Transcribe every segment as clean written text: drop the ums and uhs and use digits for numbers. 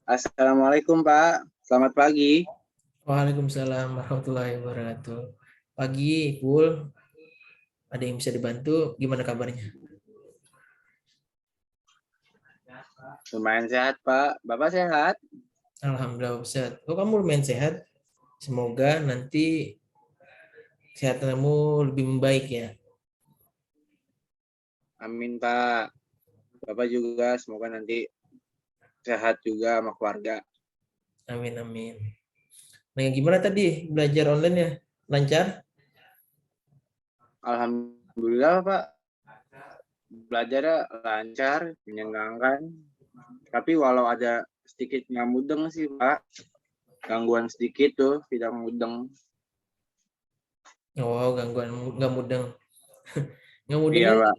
Assalamualaikum Pak, selamat pagi. Waalaikumsalam warahmatullahi wabarakatuh. Pagi, Pul. Ada yang bisa dibantu? Gimana kabarnya? Lumayan sehat Pak, Bapak sehat? Alhamdulillah, Ustaz. Oh, kamu lumayan sehat. Semoga nanti kesehatan kamu lebih membaik ya. Amin Pak, Bapak juga semoga nanti sehat juga sama keluarga. Amin, amin. Nah, gimana tadi belajar online ya? Lancar? Alhamdulillah Pak, belajarnya lancar, menyenangkan. Tapi walau ada sedikit nggak mudeng sih Pak, gangguan sedikit tuh, tidak mudeng. Oh, gangguan nggak mudeng. Nggak mudengnya Iya Pak,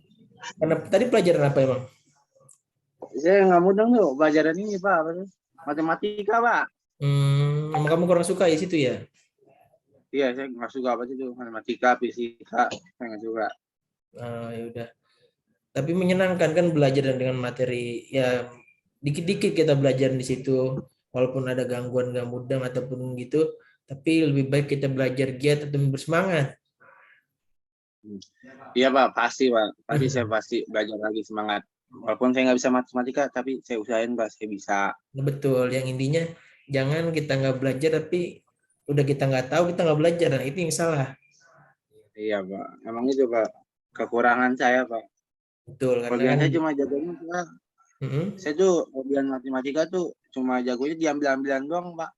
karena tadi pelajaran apa emang? saya nggak mudeng tuh pelajaran ini Pak, apa tuh? Matematika Pak. Emang kamu kurang suka ya situ ya? Iya, saya nggak suka apa sih itu matematika, fisika, saya nggak suka. Ya udah. Tapi menyenangkan kan belajar dengan materi ya, dikit-dikit kita belajar di situ, walaupun ada gangguan gak mudeng ataupun gitu, tapi lebih baik kita belajar giat atau bersemangat. Iya Pak, pasti Pak. Pasti saya pasti belajar lagi semangat. Walaupun saya nggak bisa matematika, tapi saya usahain Pak, saya bisa. Nah, betul, yang intinya jangan kita nggak belajar tapi udah kita nggak tahu kita nggak belajar, nah itu yang salah. Iya Pak, emang itu Pak. Kekurangan saya Pak. Betul, karena Kelebihan kan saya cuma jagonya Pak. mm-mm, Saya tuh kelebihan matematika tuh cuma jagonya diambil-ambilan doang Pak.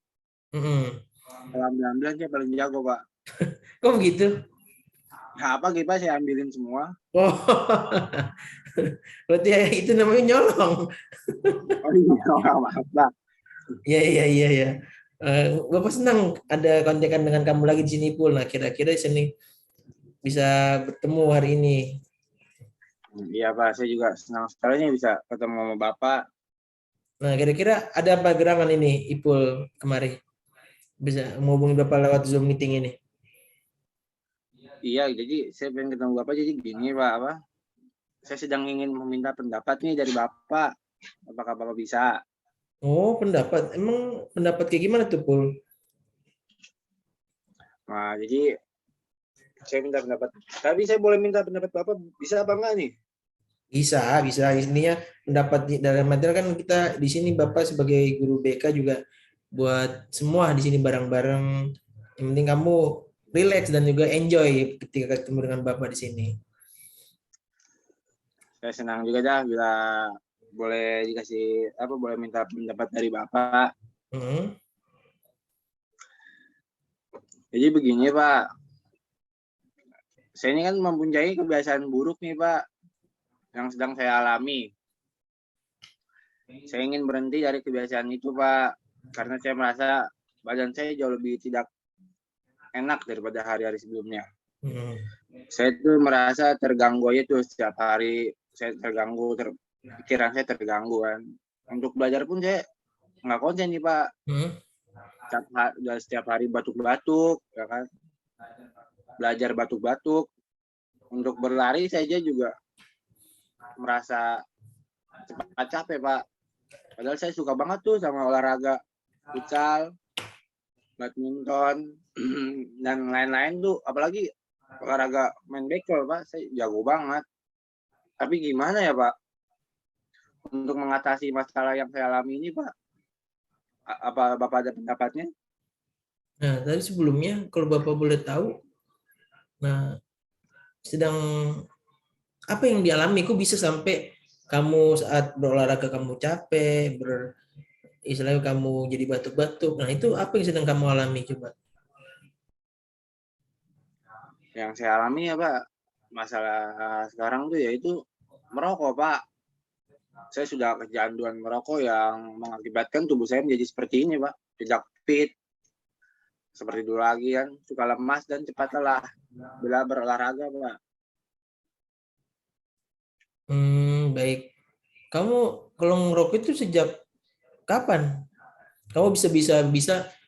mm-mm. Kalau ambil-ambilan saya paling jago Pak. Kok begitu? Nah, apa gitu Pak, saya ambilin semua. Oh, berarti ya, itu namanya nyolong. Oh iya, maaf Pak. Iya, iya, iya, iya. Bapak senang ada kontekan dengan kamu lagi di sini, Pul. Nah, kira-kira di sini bisa bertemu hari ini. Iya Pak, saya juga senang sekali nih bisa ketemu sama Bapak. Nah, kira-kira ada apa gerangan ini, Ipul, kemari? Bisa menghubungi Bapak lewat Zoom meeting ini. Iya, jadi saya pengen ketemu Bapak jadi gini Pak, apa? Saya sedang ingin meminta pendapat nih dari Bapak. Apakah Bapak bisa? Oh, pendapat. Emang pendapat kayak gimana tuh, Pul? Nah, jadi saya minta pendapat. Tapi saya boleh minta pendapat Bapak bisa apa enggak nih? Bisa, bisa. Intinya pendapat dalam material kan kita di sini Bapak sebagai guru BK juga buat semua di sini bareng-bareng. Yang penting kamu relax dan juga enjoy ketika ketemu dengan Bapak di sini. Saya senang juga dah bila boleh dikasih apa boleh minta pendapat dari Bapak. Hmm. Jadi begini Pak, saya ini kan mempunyai kebiasaan buruk nih Pak yang sedang saya alami. Saya ingin berhenti dari kebiasaan itu Pak karena saya merasa badan saya jauh lebih tidak enak daripada hari-hari sebelumnya. Hmm. Saya tuh merasa terganggu aja tuh setiap hari saya terganggu, pikiran saya terganggu kan. Untuk belajar pun saya nggak konsen nih Pak. Hmm. Setiap hari batuk-batuk, ya kan. Belajar batuk-batuk. Untuk berlari saja juga merasa cepat capek Pak. Padahal saya suka banget tuh sama olahraga futsal, badminton, dan lain-lain tuh. Apalagi olahraga main bekel Pak, saya jago banget. Tapi gimana ya Pak? Untuk mengatasi masalah yang saya alami ini Pak, apa Bapak ada pendapatnya? Nah, tadi sebelumnya kalau Bapak boleh tahu, nah sedang apa yang dialami? Kok bisa sampai kamu saat berolahraga kamu capek, istilahnya kamu jadi batuk-batuk. Nah, itu apa yang sedang kamu alami coba? Yang saya alami ya Pak, masalah sekarang tuh yaitu merokok Pak. Saya sudah kecanduan merokok yang mengakibatkan tubuh saya menjadi seperti ini Pak. Tidak fit, seperti dulu lagi kan. Suka lemas dan cepat lelah bila berolahraga Pak. Baik. Kamu kalau ngerokok itu sejak kapan? Kamu bisa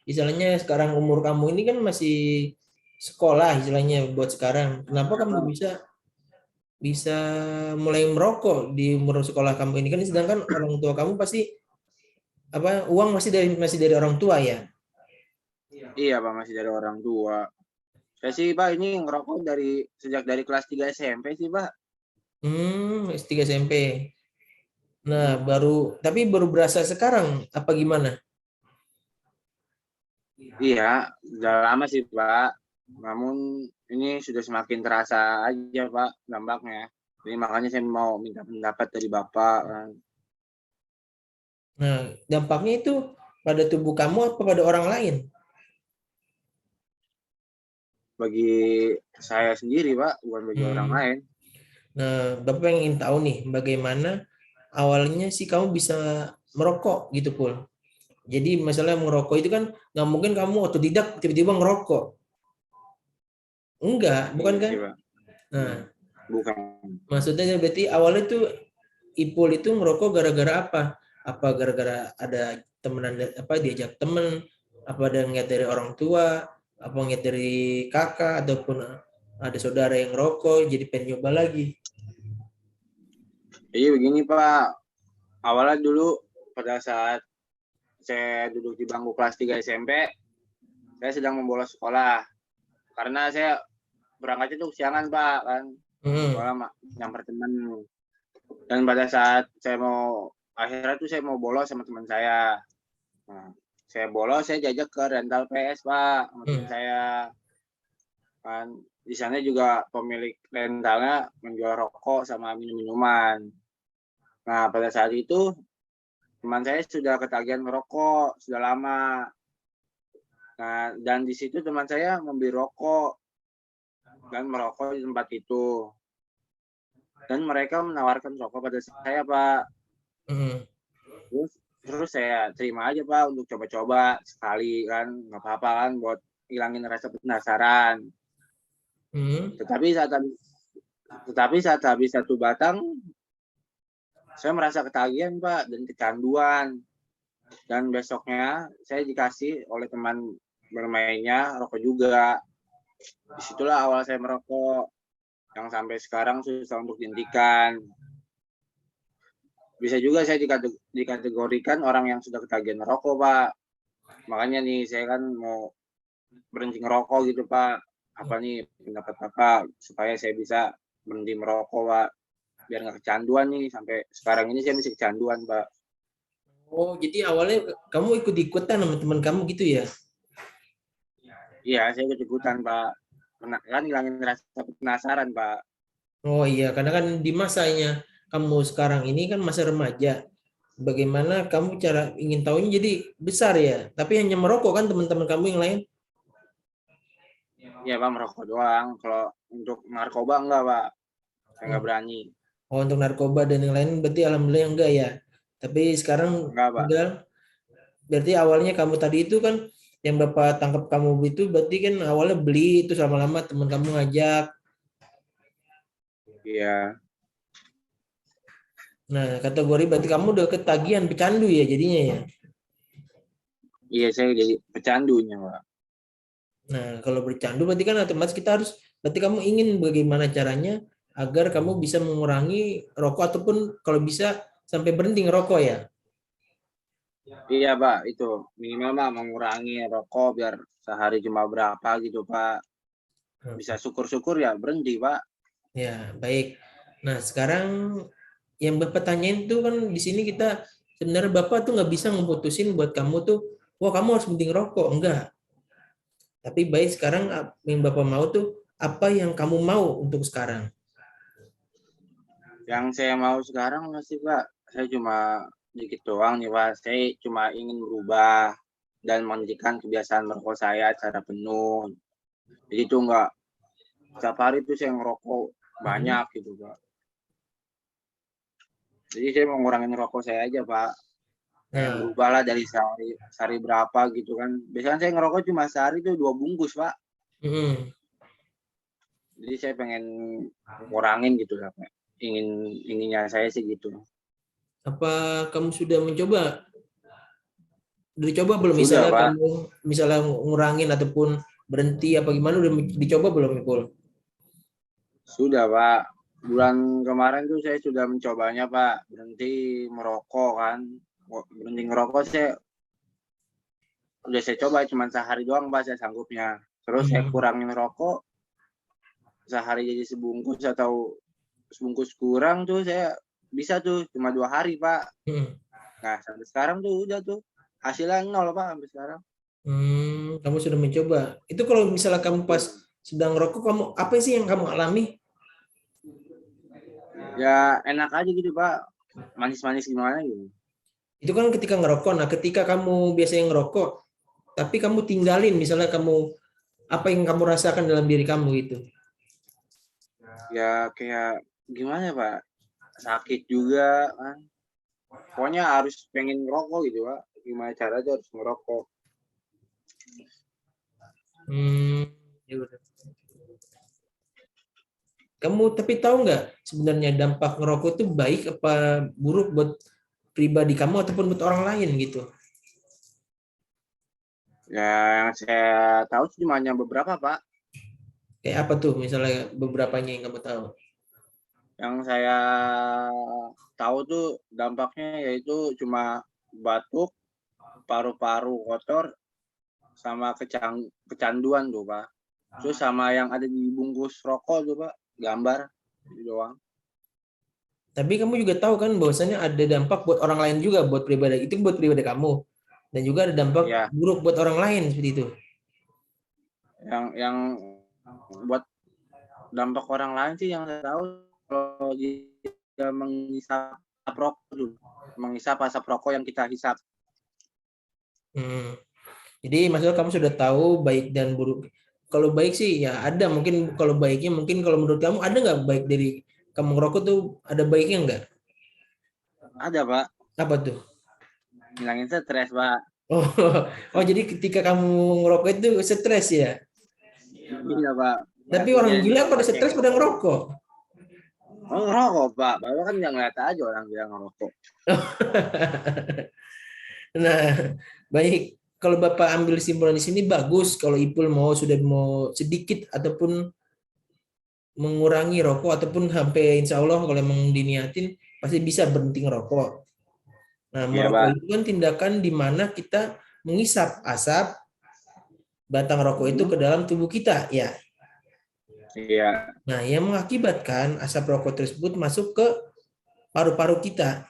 istilahnya sekarang umur kamu ini kan masih sekolah istilahnya buat sekarang. Kenapa kamu bisa? bisa mulai merokok di umur sekolah kamu ini kan, sedangkan orang tua kamu pasti uang masih dari orang tua ya. Iya Pak, masih dari orang tua. Saya sih Pak ini ngerokok sejak dari kelas 3 SMP sih Pak. S3 SMP. Nah, tapi baru berasa sekarang apa gimana? Iya, udah lama sih Pak. Namun ini sudah semakin terasa aja Pak dampaknya. Jadi makanya saya mau minta pendapat dari Bapak kan. Nah, dampaknya itu pada tubuh kamu apa pada orang lain? Bagi saya sendiri Pak, bukan bagi orang lain. Nah, Bapak ingin tahu nih bagaimana awalnya sih kamu bisa merokok gitu, Pul. Jadi masalah merokok itu kan nggak mungkin kamu otodidak tiba-tiba ngerokok. Enggak, bukan Iya kan? sih Pak. Nah, Bukan. maksudnya berarti awalnya tuh Ipul itu ngerokok gara-gara apa? Apa gara-gara ada temenan, diajak temen, apa ada ngeliat dari orang tua, apa ngeliat dari kakak ataupun ada saudara yang ngerokok jadi pengen nyoba lagi. Jadi begini Pak, awalnya dulu pada saat saya duduk di bangku kelas 3 SMP, saya sedang membolos sekolah. Karena saya berangkatnya tuh siangan Pak kan. Sekolah nyamper teman. Dan pada saat akhirnya tuh saya mau bolos sama teman saya. Nah, saya bolos, saya jajak ke rental PS Pak sama teman saya. Kan di sana juga pemilik rentalnya menjual rokok sama minum-minuman. Nah, pada saat itu teman saya sudah ketagihan merokok sudah lama. Nah, dan di situ teman saya membeli rokok dan merokok di tempat itu. Dan mereka menawarkan rokok pada saya, Pak. Terus saya terima aja, Pak, untuk coba-coba sekali kan, nggak apa-apa kan, buat hilangin rasa penasaran. Tetapi saat habis satu batang, saya merasa ketagihan, Pak, dan kecanduan. Dan besoknya saya dikasih oleh teman bermainnya rokok juga. Disitulah awal saya merokok, yang sampai sekarang susah untuk dihentikan. Bisa juga saya dikategorikan orang yang sudah ketagihan merokok, Pak. Makanya nih saya kan mau berhenti ngerokok gitu, Pak. Apa nih pendapat Bapak supaya saya bisa berhenti merokok, Pak? Biar nggak kecanduan nih. Sampai sekarang ini saya masih kecanduan, Pak. Oh, jadi awalnya kamu ikut-ikutan sama teman kamu gitu ya? Iya, saya ikut-ikutan, Pak. Kan hilangin rasa penasaran, Pak. Oh iya, karena kan di masanya kamu sekarang ini kan masa remaja. Bagaimana kamu cara ingin tahunya jadi besar ya? Tapi hanya merokok kan teman-teman kamu yang lain? Iya, Pak, merokok doang. Kalau untuk narkoba enggak, Pak. Saya nggak berani. Oh, untuk narkoba dan yang lain berarti alhamdulillah enggak ya. Tapi sekarang Enggak, Pak. tinggal, berarti awalnya kamu tadi itu kan yang Bapak tangkap kamu itu berarti kan awalnya beli, itu lama-lama teman kamu ngajak. Iya. Nah, kategori berarti kamu udah ketagihan, pecandu ya jadinya ya. Iya, saya jadi pecandunya, Pak. Nah, kalau bercandu berarti kan otomatis berarti kamu ingin bagaimana caranya agar kamu bisa mengurangi rokok ataupun kalau bisa sampai berhenti ngerokok ya. Iya, Pak, itu minimal Pak mengurangi rokok biar sehari cuma berapa gitu, Pak. Bisa syukur-syukur ya berhenti, Pak. Ya, baik. Nah, sekarang yang Bapak tanyain tuh kan di sini kita sebenarnya Bapak tuh nggak bisa ngeputusin buat kamu tuh, wah kamu harus berhenti ngerokok, enggak. Tapi baik sekarang yang Bapak mau tuh apa yang kamu mau untuk sekarang? Yang saya mau sekarang masih, Pak, saya cuma dikit doang nih, Pak. Saya cuma ingin berubah dan menghentikan kebiasaan merokok saya secara penuh. Jadi itu enggak setiap hari tuh saya ngerokok banyak gitu, Pak. Jadi saya mau ngurangin rokok saya aja, Pak. Pengen berubah lah dari sehari berapa gitu kan. Biasanya saya ngerokok cuma sehari tuh 2 bungkus, Pak. Jadi saya pengen ngurangin gitu lah, Pak. Inginnya saya sih gitu. Apa kamu sudah mencoba? Udah coba belum Sudah, misalnya Pak. kamu ngurangin ataupun berhenti apa gimana udah dicoba belum, Ipul? Sudah, Pak. bulan kemarin tuh saya sudah mencobanya Pak, berhenti merokok kan. Berhenti ngerokok saya udah saya coba cuma sehari doang Pak, saya sanggupnya. Terus saya kurangin rokok, sehari jadi sebungkus atau sebungkus kurang tuh saya bisa tuh cuma 2 hari Pak. Nah sampai sekarang tuh udah tuh hasilnya 0 Pak sampai sekarang. Kamu sudah mencoba. Itu kalau misalnya kamu pas sedang rokok, kamu apa sih yang kamu alami? Ya enak aja gitu Pak, manis-manis gimana gitu. Itu kan ketika ngerokok. Nah, ketika kamu biasanya ngerokok, tapi kamu tinggalin, misalnya kamu apa yang kamu rasakan dalam diri kamu itu? Ya kayak gimana ya Pak, sakit juga kan. Pokoknya harus pengen ngerokok gitu Pak. Gimana caranya harus ngerokok. Ya udah. Kamu tapi tahu nggak sebenarnya dampak ngerokok itu baik apa buruk buat pribadi kamu ataupun buat orang lain gitu? Ya yang saya tahu cuma hanya beberapa Pak. Kayak apa tuh misalnya beberapanya yang kamu tahu? Yang saya tahu tuh dampaknya yaitu cuma batuk, paru-paru kotor, sama kecanduan tuh Pak. Terus sama yang ada di bungkus rokok tuh Pak, gambar itu doang. Tapi kamu juga tahu kan bahwasanya ada dampak buat orang lain juga, buat pribadi itu buat pribadi kamu, dan juga ada dampak Ya, buruk buat orang lain seperti itu. yang buat dampak orang lain sih yang saya tahu kalau dia menghisap rokok dulu, menghisap asap rokok yang kita hisap. Jadi maksudnya kamu sudah tahu baik dan buruk. Kalau baik sih ya ada, mungkin kalau baiknya mungkin kalau menurut kamu ada nggak baik dari kamu ngerokok tuh, ada baiknya nggak? Ada Pak, Apa tuh? ngilangin stres Pak. Oh, oh jadi ketika kamu ngerokok itu stres ya? Iya Pak, Tapi hatinya orang gila pada makin stres pada ngerokok. oh ngerokok Pak, Bapak kan nggak ngeliat aja orang bilang ngerokok. Nah, baik. Kalau Bapak ambil kesimpulan di sini bagus kalau Ipul sudah mau sedikit ataupun mengurangi rokok ataupun sampai insya Allah kalau emang diniatin pasti bisa berhenti ngerokok. Nah, Iya merokok Pak. itu kan tindakan di mana kita menghisap asap batang rokok itu ke dalam tubuh kita, ya. Iya. Nah, yang mengakibatkan asap rokok tersebut masuk ke paru-paru kita.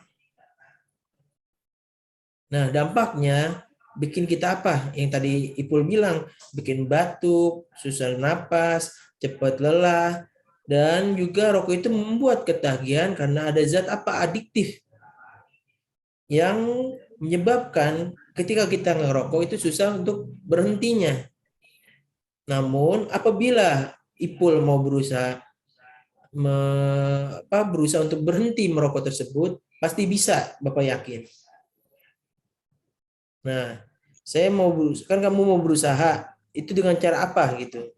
Nah, dampaknya bikin kita apa? Yang tadi Ipul bilang, bikin batuk, susah napas, cepat lelah, dan juga rokok itu membuat ketagihan karena ada zat apa adiktif yang menyebabkan ketika kita ngerokok itu susah untuk berhentinya. Namun apabila Ipul mau berusaha untuk berhenti merokok tersebut, pasti bisa, Bapak yakin. Nah, kan kamu mau berusaha, itu dengan cara apa gitu?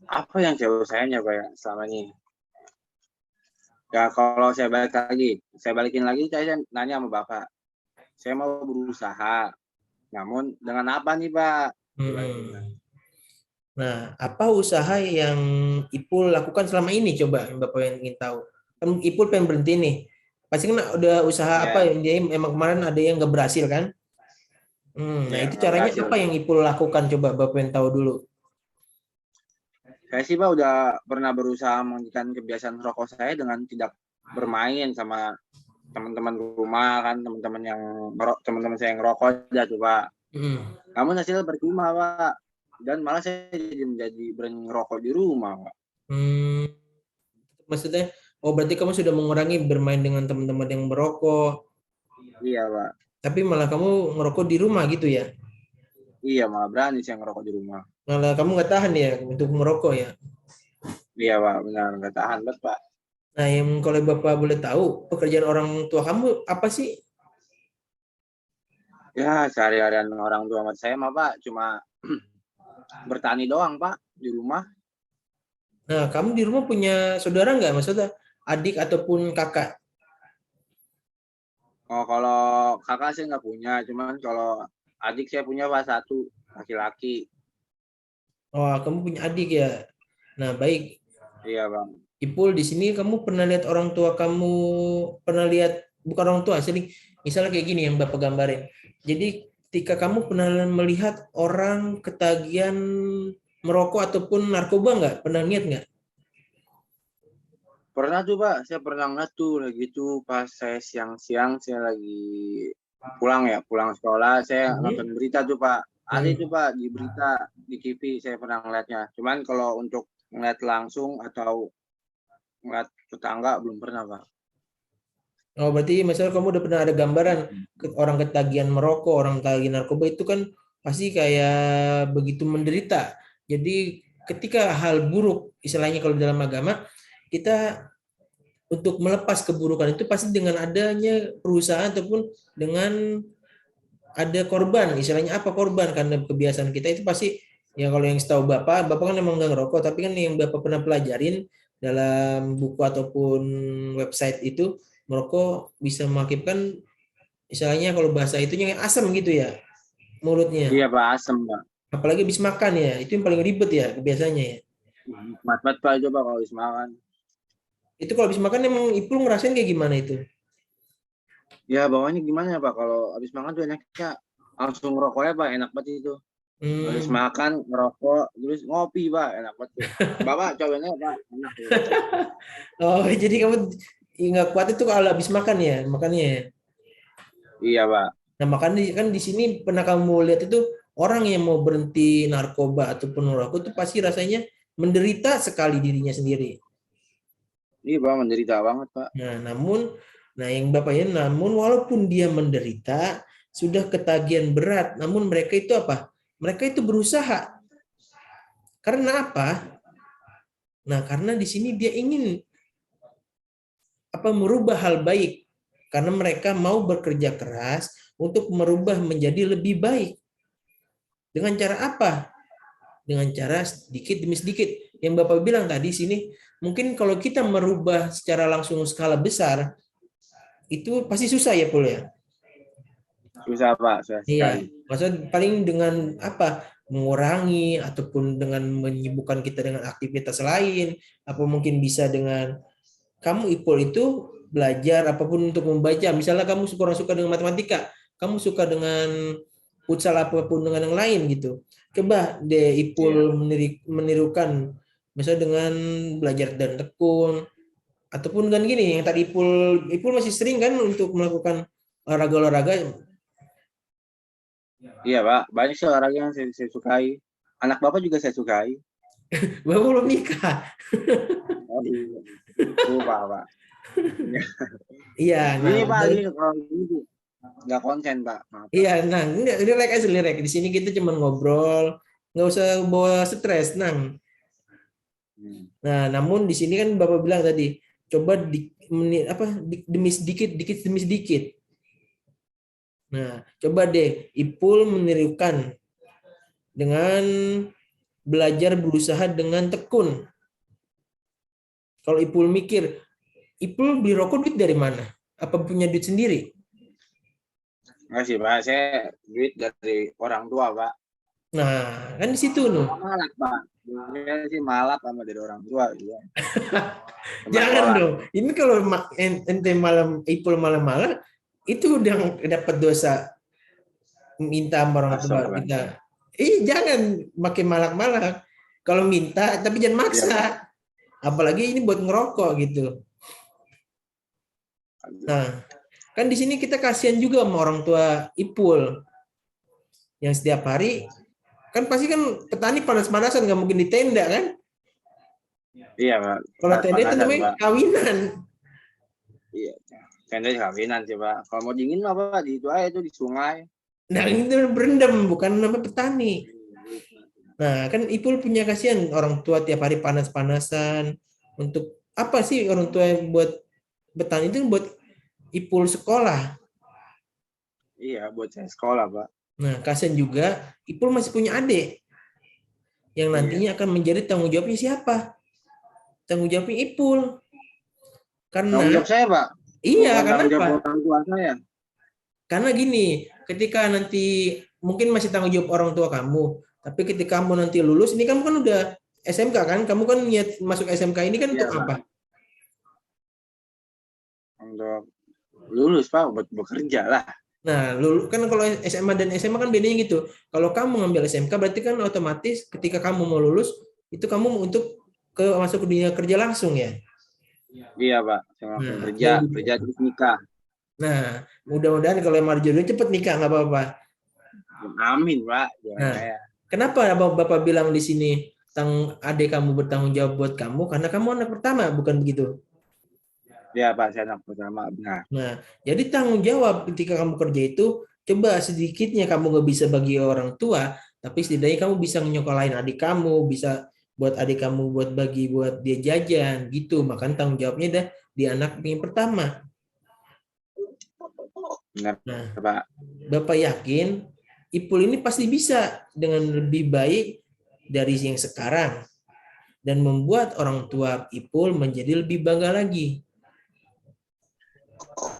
Apa yang saya usahain ya Pak ya selama ini? Ya kalau saya balikin lagi, saya nanya sama Bapak. Saya mau berusaha, namun dengan apa nih Pak? Nah, apa usaha yang Ipul lakukan selama ini? Coba Bapak yang ingin tahu. Kan Ipul pengen berhenti nih. Pasti kan udah usaha apa Ya, yang dia emang kemarin ada yang nggak berhasil kan? Nah ya itu nggak caranya berhasil. apa yang Ipul lakukan? Coba Bapak yang tahu dulu. Saya sih Pak udah pernah berusaha menghentikan kebiasaan rokok saya dengan tidak bermain sama teman-teman rumah kan, teman-teman saya yang ngerokok aja tuh Pak. Namun hasilnya percuma Pak. Dan malah saya jadi berani ngerokok di rumah Pak. Maksudnya, oh berarti kamu sudah mengurangi bermain dengan teman-teman yang merokok, Iya Pak. tapi malah kamu ngerokok di rumah gitu ya? Iya malah berani saya ngerokok di rumah. Malah kamu nggak tahan ya untuk merokok ya? Iya Pak, benar nggak tahan banget Pak. Nah, yang kalau Bapak boleh tahu, pekerjaan orang tua kamu apa sih? Ya sehari-harian orang tua saya mah Pak cuma bertani doang Pak di rumah. Nah, kamu di rumah punya saudara nggak? Maksudnya adik ataupun kakak? Oh kalau kakak saya nggak punya, cuman kalau adik saya punya Pak satu laki-laki. Oh, kamu punya adik ya. Nah, baik. Iya bang. Ipul, di sini kamu pernah lihat orang tua kamu, pernah lihat, bukan orang tua, sering, misalnya kayak gini yang Bapak gambarin. Jadi ketika kamu pernah melihat orang ketagihan merokok ataupun narkoba nggak? Pernah lihat nggak? Pernah tuh Pak, saya pernah ngeliat tuh lagi tuh pas saya siang-siang saya lagi pulang sekolah, saya nonton Hmm. berita tuh Pak. Ada Hmm. itu Pak di berita di TV saya pernah ngeliatnya. Cuman kalau untuk ngeliat langsung atau ngeliat tetangga belum pernah Pak. Oh, berarti misalnya kamu udah pernah ada gambaran orang ketagihan merokok, orang ketagihan narkoba itu kan pasti kayak begitu menderita. Jadi ketika hal buruk, istilahnya kalau dalam agama, kita untuk melepas keburukan itu pasti dengan adanya perusahaan ataupun dengan ada korban. Istilahnya apa korban? Karena kebiasaan kita itu pasti, ya kalau yang setahu Bapak kan emang nggak ngerokok, tapi kan yang Bapak pernah pelajarin dalam buku ataupun website itu, merokok bisa mengakibatkan, istilahnya kalau bahasa itunya yang asam gitu ya mulutnya. Iya Pak, asem Pak. Apalagi habis makan ya, itu yang paling ribet ya kebiasaannya ya. Mat Pak itu Pak kalau habis makan. Itu kalau habis makan emang Ipul ngerasain kayak gimana itu? Ya bawahnya gimana ya Pak kalau habis makan tuh enaknya langsung ngerokoknya Pak, enak banget itu. Habis Hmm. makan ngerokok terus ngopi Pak, enak banget tuh. Bapak cobain Pak, enak tuh. Oh, jadi kamu nggak kuat itu kalau habis makan ya, makannya ya. Iya Pak. Nah, makanya kan di sini pernah kamu lihat itu orang yang mau berhenti narkoba ataupun merokok itu pasti rasanya menderita sekali dirinya sendiri. Iya Pak, menderita banget Pak. Nah, yang Bapak ya, namun walaupun dia menderita, sudah ketagihan berat, namun mereka itu apa? Mereka itu berusaha. Karena apa? Nah, karena di sini dia ingin merubah hal baik. Karena mereka mau bekerja keras untuk merubah menjadi lebih baik. Dengan cara apa? Dengan cara sedikit demi sedikit. Yang Bapak bilang tadi sini, mungkin kalau kita merubah secara langsung skala besar, itu pasti susah ya, Pul ya? Susah Pak, susah Iya, sekali. maksudnya paling dengan apa? Mengurangi ataupun dengan menyibukkan kita dengan aktivitas lain, apa mungkin bisa dengan kamu Ipul itu belajar apapun untuk membaca. Misalnya kamu kurang suka dengan matematika, kamu suka dengan futsal apapun dengan yang lain gitu. Coba deh Iya. Ipul menirukan misalnya dengan belajar dan tekun ataupun dengan gini yang tadi Ipul masih sering kan untuk melakukan olahraga-olahraga. Iya Pak, banyak sih olahraga yang saya sukai. Anak Bapak juga saya sukai. Bapak belum nikah. Oh, iya. Lupa Pak. Iya, nah Ini Pak, dari ini kalau ini nggak konsen Pak. Maaf Pak. iya, nah enggak relax aja relax. Di sini kita cuma ngobrol, nggak usah bawa stres, nang. Hmm. Nah, namun di sini kan Bapak bilang tadi, coba demi sedikit, dikit demi sedikit. Nah, coba deh Ipul menirukan dengan belajar berusaha dengan tekun. Kalau Ipul mikir, Ipul beli rokok duit dari mana? Apa punya duit sendiri? Nggak sih Pak, saya duit dari orang tua Pak. Nah, kan di situ nuh. Malak Pak. Saya sih malak sama dari orang tua juga. Sama Jangan sekolah. dong. Ini kalau ente malam Ipul malam-malam itu udah dapat dosa minta sama orang tua Astagfirullah. kita. Jangan makin malak-malak. Kalau minta tapi jangan Iya maksa. Pak. Apalagi ini buat ngerokok gitu. Nah, kan di sini kita kasihan juga sama orang tua Ipul yang setiap hari kan pasti kan petani panas-panasan nggak mungkin di tenda kan? Iya Pak. Kalau tenda itu Panasan namanya Pak. kawinan. Iya. Tenda kawinan sih Pak. Kalau mau dingin apa Pak? Di itu aja itu di sungai. Nah, itu berendam bukan nama petani. Nah, kan Ipul punya kasihan orang tua tiap hari panas-panasan. Untuk apa sih orang tua yang buat petani itu buat Ipul sekolah. Iya, buat saya sekolah Pak. Nah, kasihan juga Ipul masih punya adik yang Iya. nantinya akan menjadi tanggung jawabnya siapa? Tanggung jawabnya Ipul. Tanggung Karena jawab saya Pak. iya, Bukan karena tanggung apa? jawab orang tua saya. Karena gini, ketika nanti mungkin masih tanggung jawab orang tua kamu, Tapi ketika kamu nanti lulus, ini kamu kan udah SMK kan? Kamu kan niat masuk SMK ini kan Iya, untuk apa? untuk lulus Pak, buat bekerja lah. Nah, kan kalau SMA dan SMA kan bedanya gitu. Kalau kamu ngambil SMK berarti kan otomatis ketika kamu mau lulus itu kamu untuk masuk ke dunia kerja langsung ya. Iya Pak, saya langsung Nah, kerja terus nikah. nah, mudah-mudahan kalau yang jodoh cepet nikah nggak apa-apa. Amin Pak, jangan Nah, saya. kenapa Bapak bilang di sini adik kamu bertanggung jawab buat kamu karena kamu anak pertama, bukan begitu? Iya Pak, saya anak pertama, benar. Nah, jadi tanggung jawab ketika kamu kerja itu, coba sedikitnya kamu nggak bisa bagi orang tua, tapi setidaknya kamu bisa nyokolain adik kamu, bisa buat adik kamu buat bagi buat dia jajan gitu. Makan tanggung jawabnya dah di anak yang pertama. Benar Nah, Pak. Bapak yakin Ipul ini pasti bisa dengan lebih baik dari yang sekarang dan membuat orang tua Ipul menjadi lebih bangga lagi.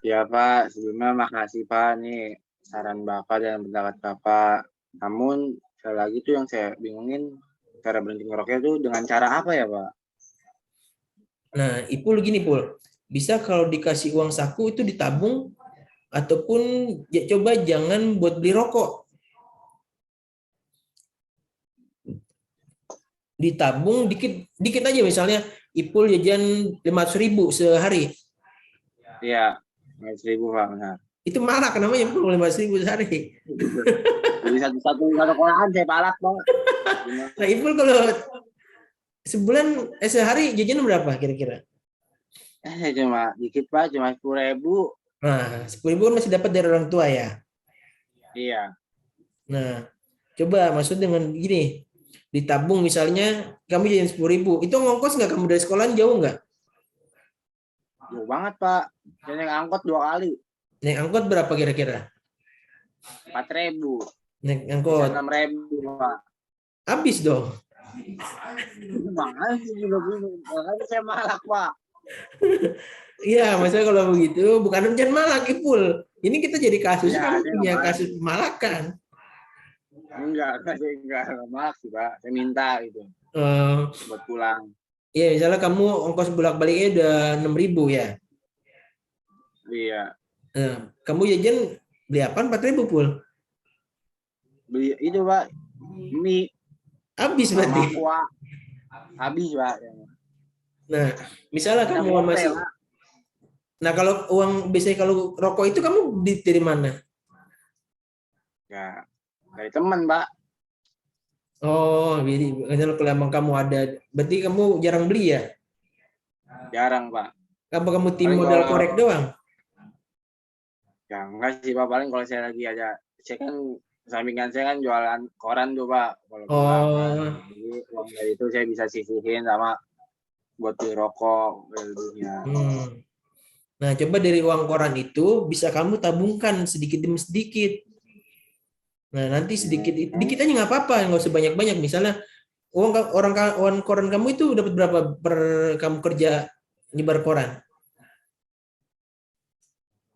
Ya Pak, sebelumnya makasih Pak nih saran Bapak dan pendapat Bapak. Namun sekali lagi tuh yang saya bingungin, cara berhenti ngerokoknya tuh dengan cara apa ya Pak? Nah, Ipul gini Pul, bisa kalau dikasih uang saku itu ditabung ataupun ya coba jangan buat beli rokok. Ditabung dikit aja, misalnya Ipul jajan 500.000 sehari. Iya, 1.000 Pak, benar. Itu malak namanya Ipul, 500.000 sehari. Jadi satu kolaan saya palak Pak. Nah, Ipul kalau sehari jajan berapa kira-kira? Cuma dikit Pak, cuma 10.000. Nah, 10.000 kan masih dapat dari orang tua ya. Iya. Nah, coba maksud dengan gini, ditabung misalnya kamu jajan 10.000, itu ngongkos nggak kamu dari sekolahan jauh nggak? Jauh banget Pak. Saya naik angkot 2 kali. Naik angkot berapa kira-kira? 4.000. Naik angkot 6.000 Pak. habis dong. Makanya juga bingung. Makanya saya malak Pak. Iya, maksudnya kalau begitu bukan rencana malak, Ipul. Ini kita jadi kasus, Ya, kamu saya punya malak. kasus pemalakan. Enggak, saya enggak malak sih Pak. Saya minta gitu buat pulang. Iya, misalnya kamu ongkos bolak-baliknya udah 6.000 ya. Iya. Kamu jajan beli apa? 4.000 Pul. Beli itu Pak. Mie Habis sama berarti. kuah. Habis Pak. Nah, misalnya Ada kamu gope, masih. Pak. Nah, kalau uang biasanya kalau rokok itu kamu dari mana? Ya, dari teman Pak. Oh, jadi kalau emang kamu ada, berarti kamu jarang beli ya? Jarang Pak. Apa kamu tim Paling modal kalau korek doang? ya enggak sih Pak, paling kalau saya lagi ada, saya kan sampingan saya kan jualan koran tuh Pak, kalau pulang kan. Oh, Jadi uang dari itu saya bisa sisihin sama buat beli rokok, belinya. Nah, coba dari uang koran itu bisa kamu tabungkan sedikit demi sedikit. Nah, nanti sedikit aja nggak apa-apa, nggak usah banyak-banyak. Misalnya uang koran kamu itu dapat berapa per kamu kerja nyebar koran?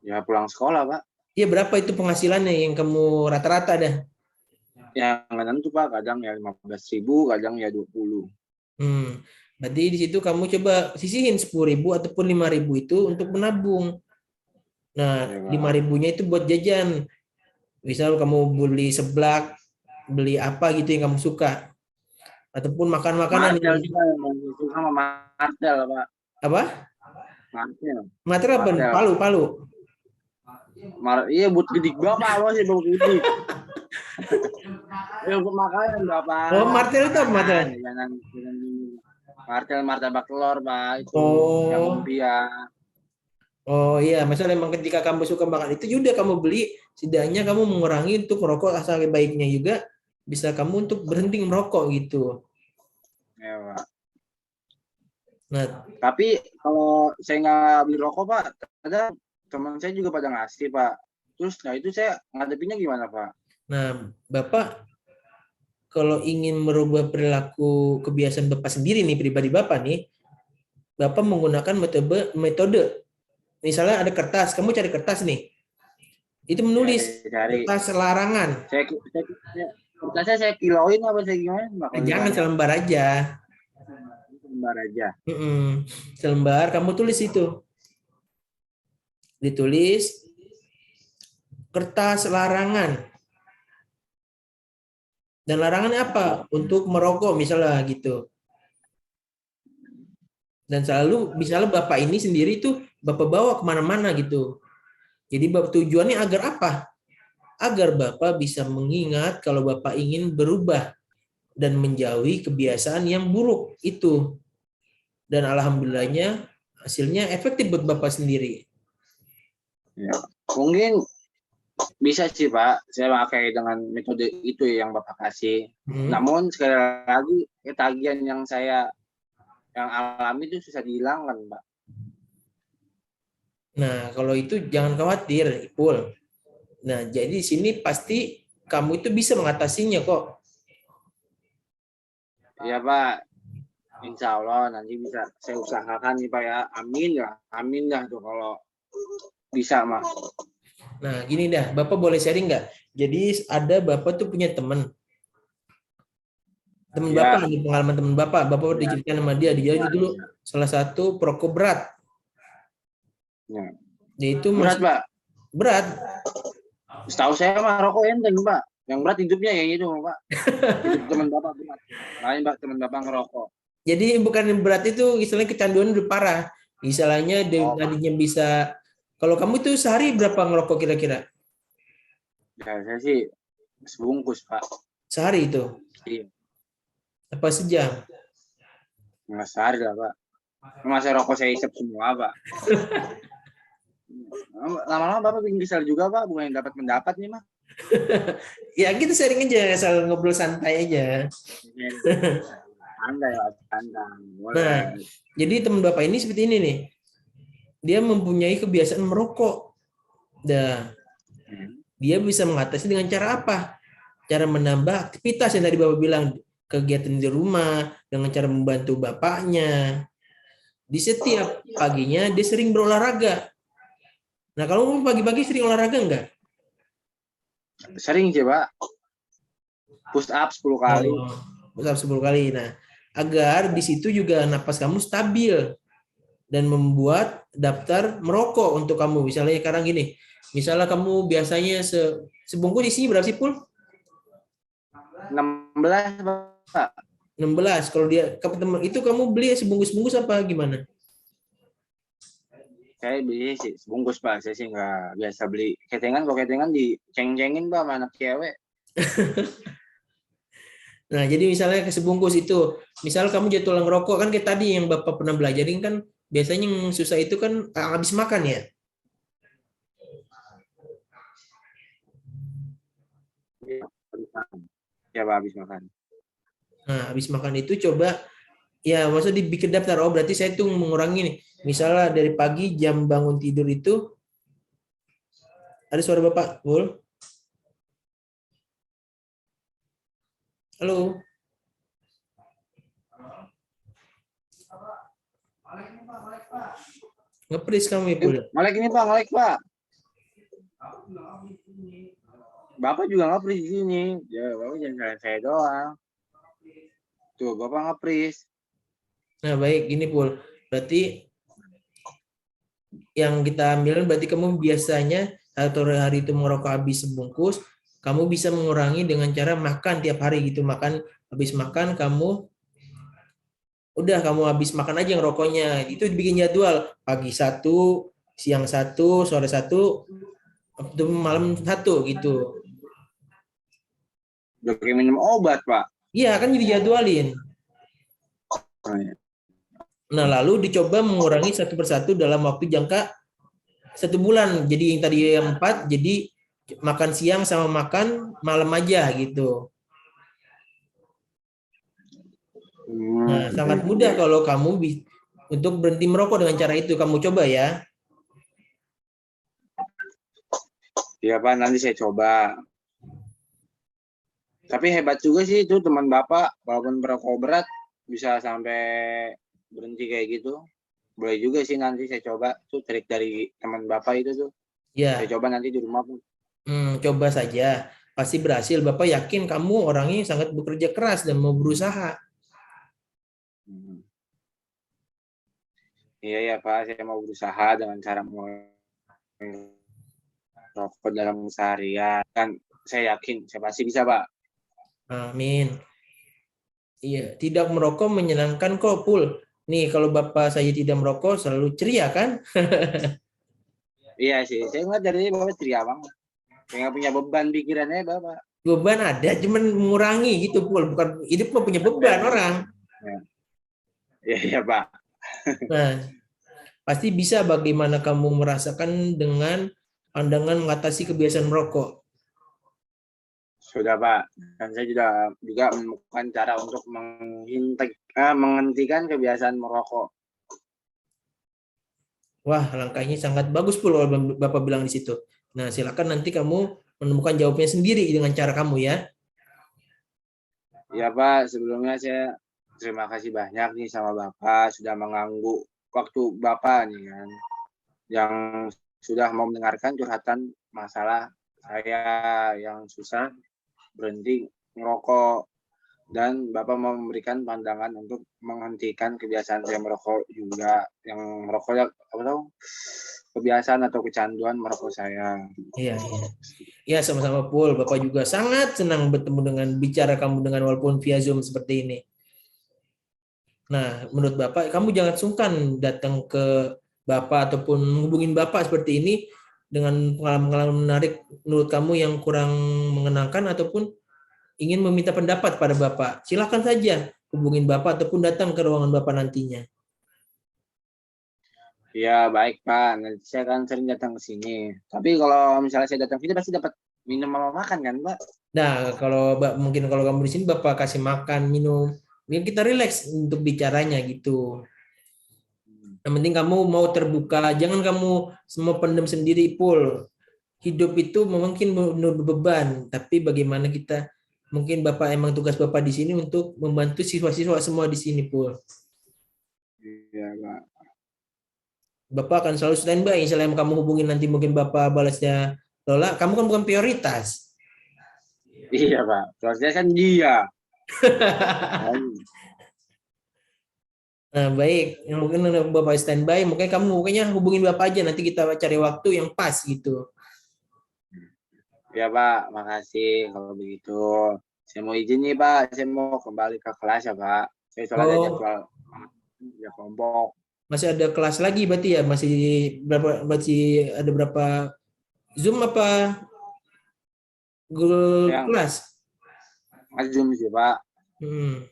Ya pulang sekolah Pak. Iya, berapa itu penghasilannya yang kamu rata-rata dah? Ya nggak tentu Pak, kadang ya 15.000, kadang ya 20. Berarti di situ kamu coba sisihin 10.000 ataupun 5.000 itu untuk menabung. Nah, Ya, 5.000-nya itu buat jajan. Misal kamu beli seblak, beli apa gitu yang kamu suka. Ataupun makan makanan Martel juga yang suka sama Martel Pak. apa? Martel. Material apa? Palu. Iya buat gedik Bapak loh sih buat gedik. Ya buat makanan Bapak. Oh, martel itu apa martel? Jangan martabak telur Pak itu. Oh. Yang lumpia. Oh iya, misalnya memang ketika kamu suka makan itu juga kamu beli, setidaknya kamu mengurangi untuk merokok, asal baiknya juga bisa kamu untuk berhenti merokok gitu. Ya Pak. Nah, tapi kalau saya nggak beli rokok Pak, ada teman saya juga pada ngasih Pak. Terus nah itu saya ngadepinnya gimana Pak? Nah, Bapak kalau ingin merubah perilaku kebiasaan Bapak sendiri nih, pribadi Bapak nih, Bapak menggunakan metode. Misalnya ada kertas, kamu cari kertas nih. Itu menulis Cari. kertas larangan. Saya Kulkasnya saya kiloin apa saya gimana? Mbak, kalau Jangan ditanya. selembar aja. Selembar aja. Selembar, kamu tulis itu. Ditulis kertas larangan. Dan larangannya apa? Untuk merokok misalnya gitu. Dan selalu misalnya bapak ini sendiri tuh bapak bawa kemana-mana gitu. Jadi tujuannya agar apa? Agar bapak bisa mengingat kalau bapak ingin berubah dan menjauhi kebiasaan yang buruk itu. Dan alhamdulillahnya hasilnya efektif buat bapak sendiri. Ya. Mungkin bisa sih Pak, saya pakai dengan metode itu yang Bapak kasih. Namun sekali lagi ketagihan yang alami itu susah dihilangkan Pak. Nah kalau itu jangan khawatir, Ipul. Nah jadi di sini pasti kamu itu bisa mengatasinya kok. Iya Pak, Insya Allah nanti bisa saya usahakan nih Pak ya. Amin dah tuh kalau bisa Mas. Nah gini dah, Bapak boleh sharing nggak? Jadi ada Bapak tuh punya teman Ya. Bapak, ini pengalaman teman Bapak diceritain sama dia itu dulu salah satu perokok berat. Ya. Dia itu berat Pak. Berat. Setahu saya mah rokok enteng Pak. Yang berat hidupnya yang itu Pak. Hidup teman Bapak berat. Lain Pak, teman Bapak ngerokok. Jadi bukan yang berat itu istilahnya kecanduan udah parah. Istilahnya tadinya bisa, kalau kamu tuh sehari berapa ngerokok kira-kira? Ya saya sih sebungkus Pak. Sehari itu? Iya. Apa sejam? Nggak sehari lah Pak. Masa rokok saya isep semua Pak. Lama-lama Bapak bikin kesal juga Pak. Bukan yang dapat mendapat nih Mas. Ya kita sharing aja, asal ngobrol santai aja. Santai Pak, santai. Nah, jadi teman Bapak ini seperti ini nih. Dia mempunyai kebiasaan merokok. Dia bisa mengatasi dengan cara apa? Cara menambah aktivitas yang tadi Bapak bilang, kegiatan di rumah, dengan cara membantu bapaknya. Di setiap paginya dia sering berolahraga. Nah, kalau pagi-pagi sering olahraga enggak? Sering sih Pak. Push up 10 kali. Push up 10 kali. Nah, agar di situ juga napas kamu stabil dan membuat daftar merokok untuk kamu. Misalnya sekarang gini, misalnya kamu biasanya sebungkus isinya berapa sih, Pul? 16 Pak. 16. Kalau dia itu kamu beli sebungkus-bungkus apa gimana? Saya beli sih sebungkus Pak. Saya sih nggak biasa beli ketengan. Kalau ketengan diceng-cengin Pak sama anak cewek. Nah, jadi misalnya ke sebungkus itu, misal kamu jadwal ngerokok kan kayak tadi yang Bapak pernah belajarin kan, biasanya yang susah itu kan habis makan ya. Ya Pak, habis makan. Nah, habis makan itu coba, ya maksudnya dibikin daftar, oh berarti saya tuh mengurangi nih. Misalnya dari pagi jam bangun tidur itu, ada suara Bapak, Bul? Halo? Ngepris kamu ya, Bul? Ngelek ini Pak, ngelek Pak. Bapak juga ngepris di sini. Ya, Bapak jangan salahin saya doang. Tuh, Bapak ngepris. Nah, baik, gini Pul. Berarti yang kita ambil berarti kamu biasanya atau hari itu merokok habis sebungkus, kamu bisa mengurangi dengan cara makan tiap hari gitu. Habis makan kamu habis makan aja ngerokoknya. Itu dibikin jadwal, pagi 1, siang 1, sore 1, malam 1 gitu. Udah kayak minum obat, Pak. Iya, kan dijadwalin. Nah, lalu dicoba mengurangi satu persatu dalam waktu jangka 1 bulan. Jadi yang tadi 4, jadi makan siang sama makan malam aja gitu. Nah, sangat mudah kalau kamu untuk berhenti merokok dengan cara itu. Kamu coba ya. Iya Pak, nanti saya coba. Tapi hebat juga sih itu teman Bapak, walaupun merokok berat bisa sampai berhenti kayak gitu. Boleh juga sih nanti saya coba. Tuh trik dari teman Bapak itu tuh. Ya. Saya coba nanti di rumah pun. Coba saja. pasti berhasil. Bapak yakin kamu orangnya sangat bekerja keras dan mau berusaha. Iya ya Pak, saya mau berusaha dengan cara merokok dalam seharian. Kan saya yakin saya pasti bisa Pak. Amin. Iya, tidak merokok menyenangkan kok, Pul. Nih, kalau Bapak saya tidak merokok selalu ceria kan? Iya sih, saya ngeliat dari Bapak ceria banget. Saya nggak punya beban pikirannya Bapak. Beban ada, cuman mengurangi gitu, Pul. Bukan hidup mah punya beban orang. Iya ya Pak. Nah, pasti bisa bagaimana kamu merasakan dengan pandangan mengatasi kebiasaan merokok. Sudah Pak, dan saya juga menemukan cara untuk menghentikan kebiasaan merokok. Wah, langkahnya sangat bagus Pul kalau Bapak bilang di situ. Nah, silakan nanti kamu menemukan jawabnya sendiri dengan cara kamu ya. Ya Pak, sebelumnya saya terima kasih banyak nih sama Bapak sudah mengganggu waktu Bapak nih kan, yang sudah mau mendengarkan curhatan masalah saya yang susah berhenti merokok, dan Bapak mau memberikan pandangan untuk menghentikan kebiasaan saya merokok juga, yang merokok apa tahu kebiasaan atau kecanduan merokok saya. Iya, iya. Ya, sama-sama Pul. Bapak juga sangat senang bertemu dengan bicara kamu dengan walaupun via Zoom seperti ini. Nah, menurut Bapak, kamu jangan sungkan datang ke Bapak ataupun menghubungin Bapak seperti ini dengan pengalaman-pengalaman menarik menurut kamu yang kurang mengenangkan ataupun ingin meminta pendapat pada Bapak. Silakan saja hubungin Bapak ataupun datang ke ruangan Bapak nantinya. Ya baik Pak, nanti saya akan sering datang ke sini. Tapi kalau misalnya saya datang ke sini pasti dapat minum sama makan kan Pak? Nah, mungkin kalau kamu di sini Bapak kasih makan, minum, mungkin kita rileks untuk bicaranya gitu. Yang penting kamu mau terbuka, jangan kamu semua pendem sendiri, Pul. Hidup itu mungkin menurut beban, tapi bagaimana kita, mungkin Bapak emang tugas Bapak di sini untuk membantu siswa-siswa semua di sini, Pul. Iya Pak. Bapak akan selalu standby, misalnya kamu hubungin nanti mungkin Bapak balasnya Lola, kamu kan bukan prioritas. Iya Pak, soalnya kan dia. Nah, baik. Yang mungkin Bapak standby, mungkin kamu pokoknya hubungin Bapak aja, nanti kita cari waktu yang pas gitu. Ya Pak, makasih kalau begitu. Saya mau izin nih Pak, saya mau kembali ke kelas ya Pak. Saya soalnya ada Oh, jadwal ya kelompok. masih ada kelas lagi berarti ya? Masih ada berapa Zoom apa Google Yang Kelas? Zoom sih Pak. Hmm.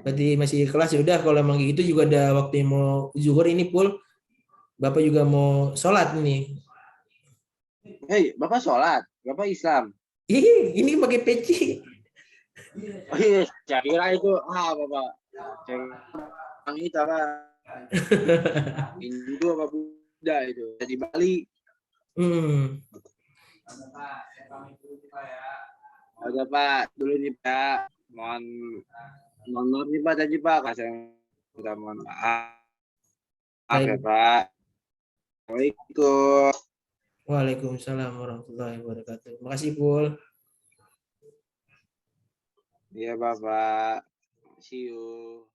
Berarti masih kelas ya udah kalau emang gitu juga ada waktu yang mau zuhur ini Pul. Bapak juga mau sholat nih. Hei, Bapak sholat, Bapak Islam. Ini pakai peci. Oh iya, saya kira itu Bapak. Saya yang itu apa? Hindu apa Buddha itu. Di Bali. Hmm. Ada Pak, dulu nih Pak. Mohon maaf nih Pak tadi Pak. Saya minta mohon maaf. Maaf ya Baik. Pak. Assalamualaikum. Waalaikumsalam warahmatullahi wabarakatuh. Makasih Pul. Iya Bapak. See you.